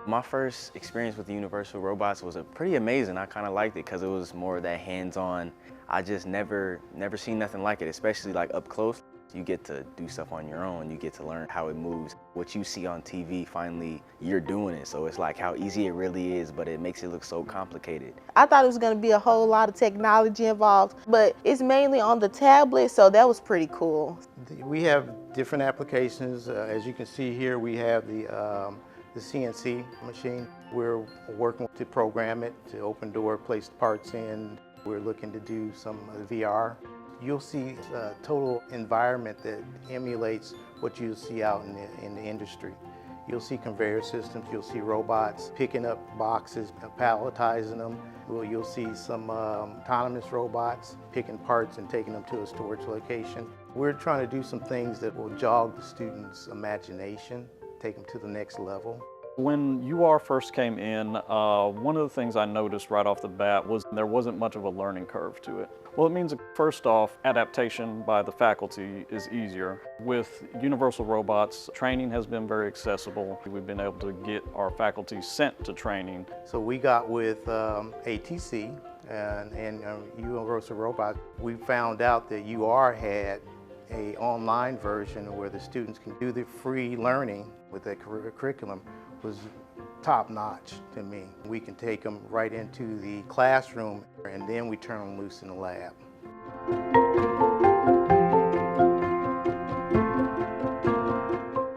My first experience with the universal robots was pretty amazing. I kind of liked it because it was more of that hands-on. I just never seen nothing like it, especially like up close. You get to do stuff on your own. You get to learn how it moves. What you see on TV, finally, you're doing it. So it's like how easy it really is, but it makes it look so complicated. I thought it was going to be a whole lot of technology involved, but it's mainly on the tablet, so that was pretty cool. We have different applications. As you can see here, we have the CNC machine. We're working to program it, to open door, place parts in. We're looking to do some VR. You'll see a total environment that emulates what you see out in the industry. You'll see conveyor systems, you'll see robots picking up boxes, palletizing them. You'll see some autonomous robots picking parts and taking them to a storage location. We're trying to do some things that will jog the students' imagination, take them to the next level. When UR first came in, one of the things I noticed right off the bat was there wasn't much of a learning curve to it. Well, it means first off, adaptation by the faculty is easier. With universal robots, training has been very accessible. We've been able to get our faculty sent to training. So we got with ATC and Universal Robot. We found out that UR had an online version where the students can do the free learning with that curriculum was top-notch to me. We can take them right into the classroom and then we turn them loose in the lab.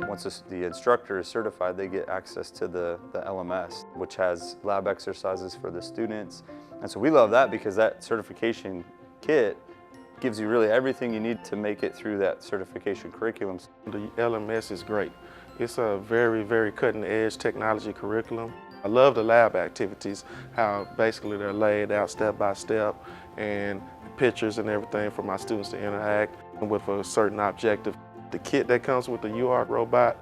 Once the instructor is certified, they get access to the LMS, which has lab exercises for the students. And so we love that because that certification kit gives you really everything you need to make it through that certification curriculum. The LMS is great. It's a very, very cutting-edge technology curriculum. I love the lab activities, how basically they're laid out step by step and pictures and everything for my students to interact with a certain objective. The kit that comes with the UR robot,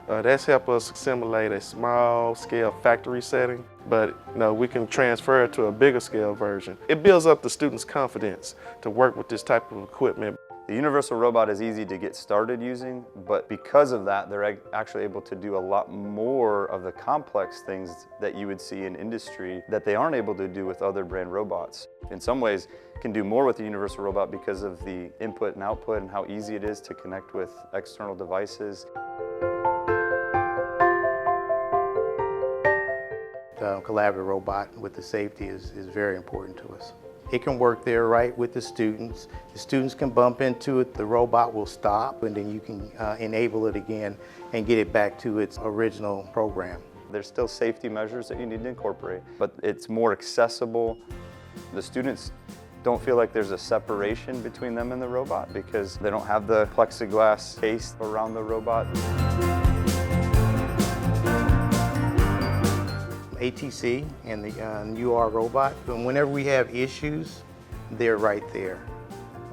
that's helped us simulate a small-scale factory setting, but we can transfer it to a bigger scale version. It builds up the students' confidence to work with this type of equipment. The universal robot is easy to get started using, but because of that, they're actually able to do a lot more of the complex things that you would see in industry that they aren't able to do with other brand robots. In some ways, can do more with the universal robot because of the input and output and how easy it is to connect with external devices. The collaborative robot with the safety is very important to us. It can work there right with the students. The students can bump into it, the robot will stop, and then you can enable it again and get it back to its original program. There's still safety measures that you need to incorporate, but it's more accessible. The students don't feel like there's a separation between them and the robot because they don't have the plexiglass case around the robot. ATC and the UR robot, and whenever we have issues, they're right there.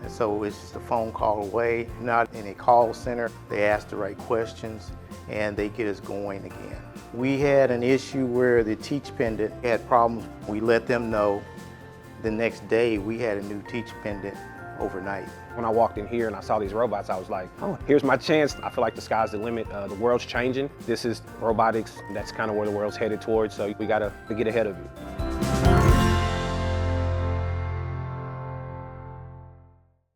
And so it's just a phone call away, not in a call center. They ask the right questions and they get us going again. We had an issue where the teach pendant had problems. We let them know. The next day we had a new teach pendant overnight. When I walked in here and I saw these robots, I was like, oh, here's my chance. I feel like the sky's the limit. The world's changing. This is robotics. That's kind of where the world's headed towards, so we got to get ahead of it.